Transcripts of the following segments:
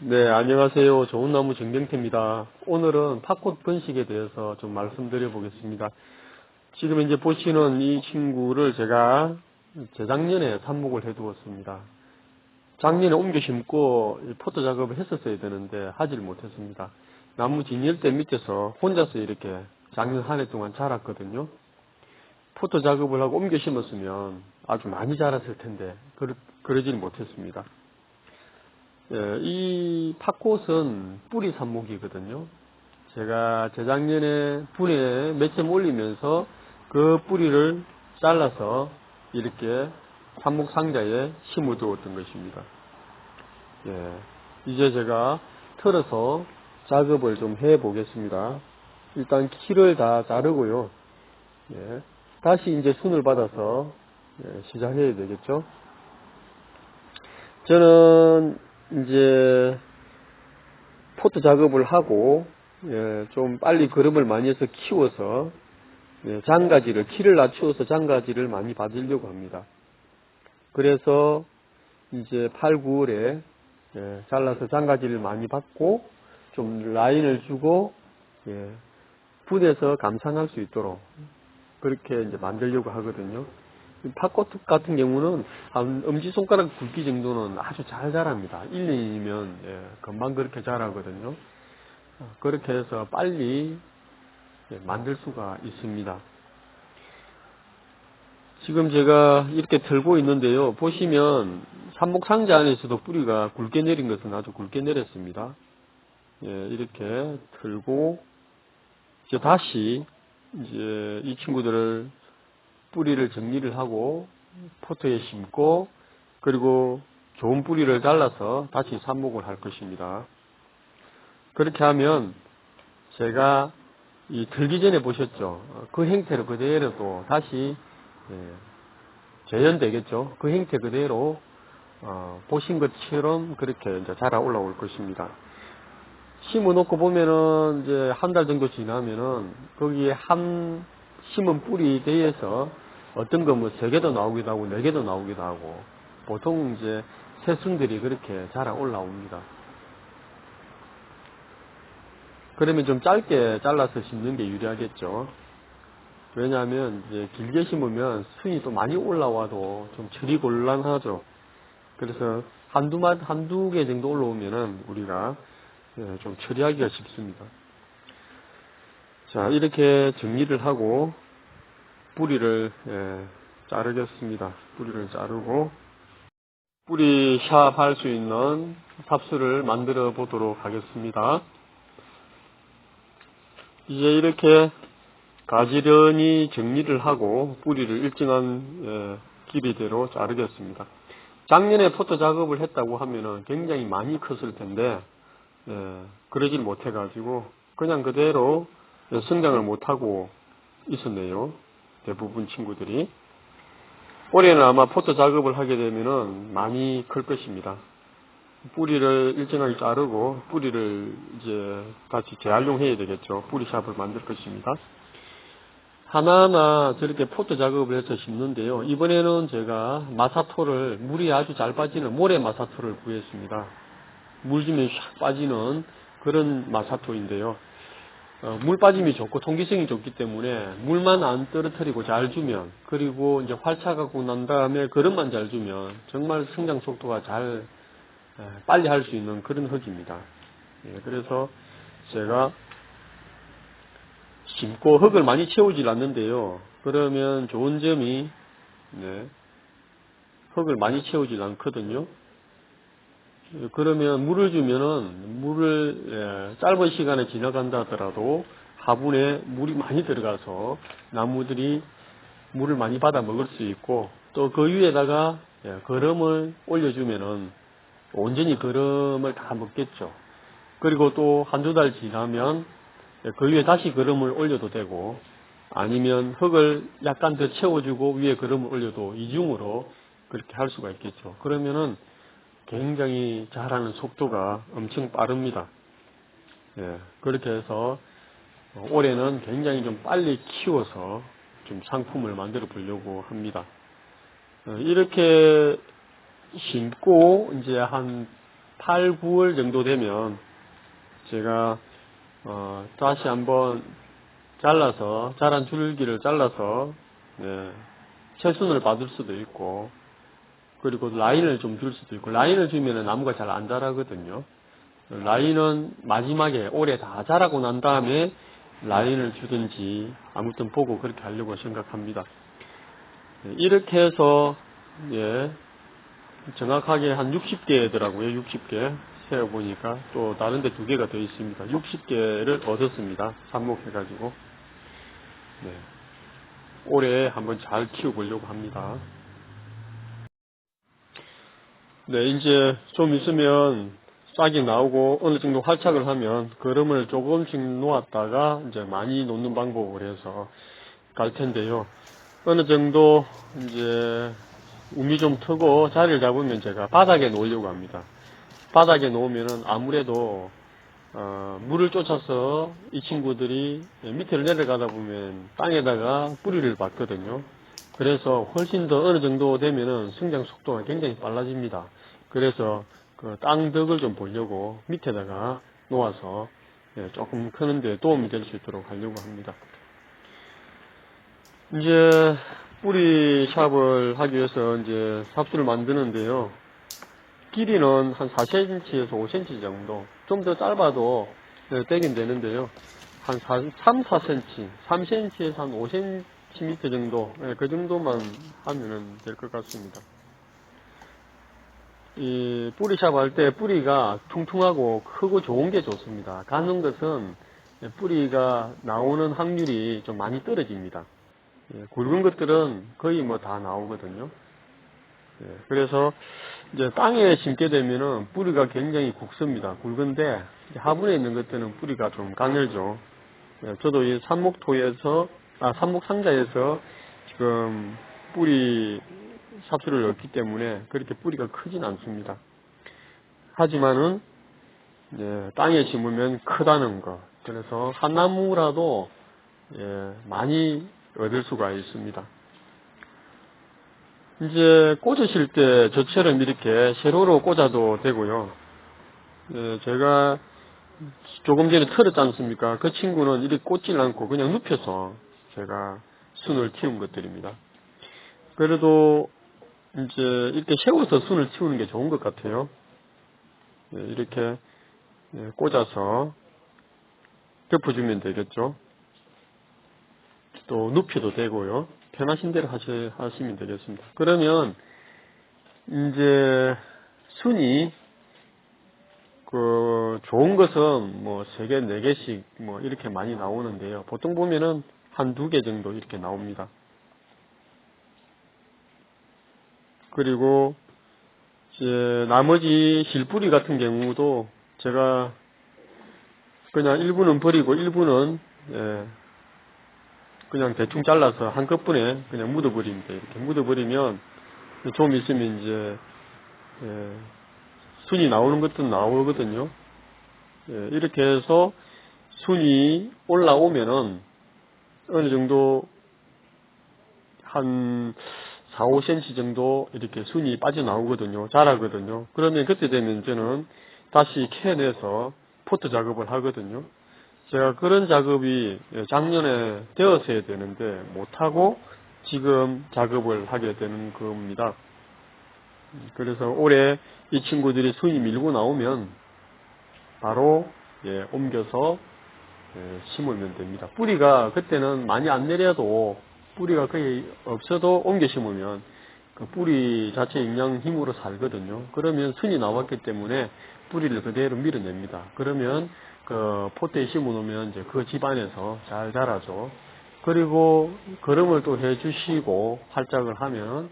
네, 안녕하세요. 좋은 나무 정경태입니다. 오늘은 팥꽃 번식에 대해서 좀 말씀드려 보겠습니다. 지금 이제 보시는 이 친구를 제가 재작년에 삽목을 해 두었습니다. 작년에 옮겨 심고 포토 작업을 했었어야 되는데 하지를 못했습니다. 나무 진열대 밑에서 혼자서 이렇게 작년 한 해 동안 자랐거든요. 포토 작업을 하고 옮겨 심었으면 아주 많이 자랐을 텐데 그러질 못했습니다. 이 팥꽃은 뿌리 삽목이거든요. 제가 재작년에 분에 몇 점 올리면서 그 뿌리를 잘라서 이렇게 삽목 상자에 심어 두었던 것입니다. 이제 제가 틀어서 작업을 좀 해 보겠습니다. 일단 키를 다 자르고요. 다시 이제 순을 받아서 시작해야 되겠죠. 저는 이제 포트 작업을 하고 좀 빨리 거름을 많이 해서 키워서 장가지를 키를 낮추어서 장가지를 많이 받으려고 합니다. 그래서 이제 8, 9월에 잘라서 장가지를 많이 받고 좀 라인을 주고 분에서 감상할 수 있도록 그렇게 이제 만들려고 하거든요. 팥꽃 같은 경우는 한 엄지손가락 굵기 정도는 아주 잘 자랍니다. 1, 2년이면 금방 그렇게 자라거든요. 그렇게 해서 빨리 만들 수가 있습니다. 지금 제가 이렇게 들고 있는데요. 보시면 삽목 상자 안에서도 뿌리가 굵게 내린 것은 아주 굵게 내렸습니다. 이렇게 들고 이제 다시 이제 이 친구들을 뿌리를 정리를 하고 포트에 심고 그리고 좋은 뿌리를 잘라서 다시 삽목을 할 것입니다. 그렇게 하면 제가 이 들기 전에 보셨죠? 그 형태로 그대로 또 다시 재현되겠죠? 그 형태 그대로 보신 것처럼 그렇게 이제 자라 올라올 것입니다. 심어 놓고 보면은 이제 한 달 정도 지나면은 거기에 한 심은 뿌리 대해서 어떤 거 뭐 3개도 나오기도 하고 4개도 나오기도 하고 보통 이제 새순들이 그렇게 자라 올라옵니다. 그러면 좀 짧게 잘라서 심는 게 유리하겠죠. 왜냐하면 이제 길게 심으면 순이 또 많이 올라와도 좀 처리 곤란하죠. 그래서 한두 개 정도 올라오면은 우리가 좀 처리하기가 쉽습니다. 자, 이렇게 정리를 하고 뿌리를 자르겠습니다. 뿌리를 자르고 뿌리 샵 할 수 있는 삽수를 만들어 보도록 하겠습니다. 이제 이렇게 가지런히 정리를 하고 뿌리를 일정한 길이대로 자르겠습니다. 작년에 포토 작업을 했다고 하면은 굉장히 많이 컸을 텐데 그러질 못해가지고 그냥 그대로 성장을 못하고 있었네요. 대부분 친구들이. 올해는 아마 포토 작업을 하게 되면은 많이 클 것입니다. 뿌리를 일정하게 자르고 뿌리를 이제 다시 재활용해야 되겠죠. 뿌리샵을 만들 것입니다. 하나하나 저렇게 포토 작업을 해서 심는데요. 이번에는 제가 마사토를 물이 아주 잘 빠지는 모래 마사토를 구했습니다. 물 주면 샥 빠지는 그런 마사토인데요. 물 빠짐이 좋고 통기성이 좋기 때문에 물만 안 떨어뜨리고 잘 주면 그리고 이제 활착하고 난 다음에 거름만 잘 주면 정말 성장 속도가 잘 빨리 할 수 있는 그런 흙입니다. 그래서 제가 심고 흙을 많이 채우질 않는데요. 그러면 좋은 점이 흙을 많이 채우질 않거든요. 그러면 물을 주면은 물을 짧은 시간에 지나간다 하더라도 화분에 물이 많이 들어가서 나무들이 물을 많이 받아 먹을 수 있고 또 그 위에다가 거름을 올려주면은 온전히 거름을 다 먹겠죠. 그리고 또 한두 달 지나면 그 위에 다시 거름을 올려도 되고 아니면 흙을 약간 더 채워주고 위에 거름을 올려도 이중으로 그렇게 할 수가 있겠죠. 그러면은 굉장히 자라는 속도가 엄청 빠릅니다. 그렇게 해서 올해는 굉장히 좀 빨리 키워서 좀 상품을 만들어 보려고 합니다. 이렇게 심고 이제 한 8, 9월 정도 되면 제가 다시 한번 잘라서 자란 줄기를 잘라서 채순을 받을 수도 있고, 그리고 라인을 좀 줄 수도 있고, 라인을 주면 나무가 잘 안 자라거든요. 라인은 마지막에 올해 다 자라고 난 다음에 라인을 주든지 아무튼 보고 그렇게 하려고 생각합니다. 이렇게 해서 정확하게 한 60개더라고요. 60개 세어보니까 또 다른 데 2개가 더 있습니다. 60개를 얻었습니다. 삽목해가지고 올해 한번 잘 키워보려고 합니다. 이제 좀 있으면 싹이 나오고 어느 정도 활착을 하면 거름을 조금씩 놓았다가 이제 많이 놓는 방법을 해서 갈 텐데요. 어느 정도 이제 움이 좀 트고 자리를 잡으면 제가 바닥에 놓으려고 합니다. 바닥에 놓으면은 아무래도 물을 쫓아서 이 친구들이 밑으로 내려가다 보면 땅에다가 뿌리를 받거든요. 그래서 훨씬 더 어느 정도 되면은 성장 속도가 굉장히 빨라집니다. 그래서 그 땅덕을 좀 보려고 밑에다가 놓아서 조금 크는데 도움이 될 수 있도록 하려고 합니다. 이제 뿌리 샵을 하기 위해서 이제 삽수를 만드는데요. 길이는 한 4cm에서 5cm 정도, 좀 더 짧아도 되긴 되는데요. 한 3, 4cm, 3cm에서 한 5cm 정도, 그 정도만 하면 될 것 같습니다. 이 뿌리샵 할 때 뿌리가 퉁퉁하고 크고 좋은 게 좋습니다. 가는 것은 뿌리가 나오는 확률이 좀 많이 떨어집니다. 굵은 것들은 거의 뭐 다 나오거든요. 그래서 이제 땅에 심게 되면은 뿌리가 굉장히 굵습니다. 굵은데 화분에 있는 것들은 뿌리가 좀 가늘죠. 저도 이 삽목토에서 삽목 상자에서 지금 뿌리 삽수를 넣기 때문에 그렇게 뿌리가 크진 않습니다. 하지만은 땅에 심으면 크다는 거. 그래서 한 나무라도 많이 얻을 수가 있습니다. 이제 꽂으실 때 저처럼 이렇게 세로로 꽂아도 되고요. 제가 조금 전에 털었지 않습니까? 그 친구는 이렇게 꽂질 않고 그냥 눕혀서 제가 순을 키운 것들입니다. 그래도 이제 이렇게 세워서 순을 키우는 게 좋은 것 같아요. 이렇게 꽂아서 덮어주면 되겠죠. 또 눕혀도 되고요. 편하신 대로 하시면 되겠습니다. 그러면 이제 순이 좋은 것은 뭐 3개, 4개씩 뭐 이렇게 많이 나오는데요. 보통 보면은 한 2개 정도 이렇게 나옵니다. 그리고 이제 나머지 실뿌리 같은 경우도 제가 그냥 일부는 버리고 일부는 그냥 대충 잘라서 한꺼번에 그냥 묻어버립니다. 이렇게 묻어버리면 좀 있으면 이제 순이 나오는 것도 나오거든요. 이렇게 해서 순이 올라오면은 어느 정도 한 4, 5cm 정도 이렇게 순이 빠져나오거든요. 자라거든요. 그러면 그때 되면 저는 다시 캐내서 포트 작업을 하거든요. 제가 그런 작업이 작년에 되었어야 되는데 못하고 지금 작업을 하게 되는 겁니다. 그래서 올해 이 친구들이 순이 밀고 나오면 바로 옮겨서 심으면 됩니다. 뿌리가 그때는 많이 안 내려도 뿌리가 거의 없어도 옮겨 심으면 그 뿌리 자체 영양 힘으로 살거든요. 그러면 순이 나왔기 때문에 뿌리를 그대로 밀어냅니다. 그러면 그 포트에 심어 놓으면 이제 그 집안에서 잘 자라죠. 그리고 거름을 또 해주시고 활짝을 하면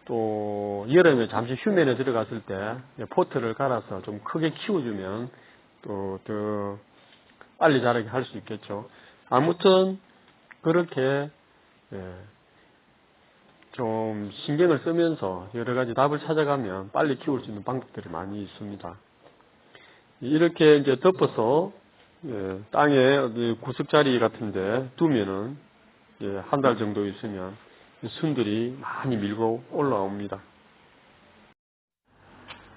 또 여름에 잠시 휴면에 들어갔을 때 포트를 갈아서 좀 크게 키워주면 또 더 빨리 자라게 할 수 있겠죠. 아무튼 그렇게 좀 신경을 쓰면서 여러 가지 답을 찾아가면 빨리 키울 수 있는 방법들이 많이 있습니다. 이렇게 이제 덮어서 땅에 어디 구석자리 같은데 두면은 한 달 정도 있으면 순들이 많이 밀고 올라옵니다.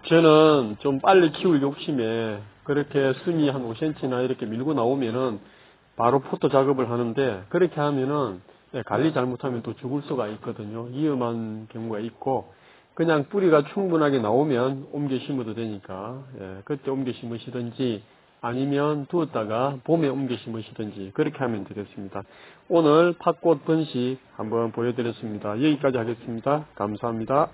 저는 좀 빨리 키울 욕심에 그렇게 순이 한 5cm나 이렇게 밀고 나오면은 바로 포토 작업을 하는데, 그렇게 하면은 관리 잘못하면 또 죽을 수가 있거든요. 위험한 경우가 있고, 그냥 뿌리가 충분하게 나오면 옮겨 심어도 되니까, 그때 옮겨 심으시든지 아니면 두었다가 봄에 옮겨 심으시든지 그렇게 하면 되겠습니다. 오늘 팥꽃 번식 한번 보여드렸습니다. 여기까지 하겠습니다. 감사합니다.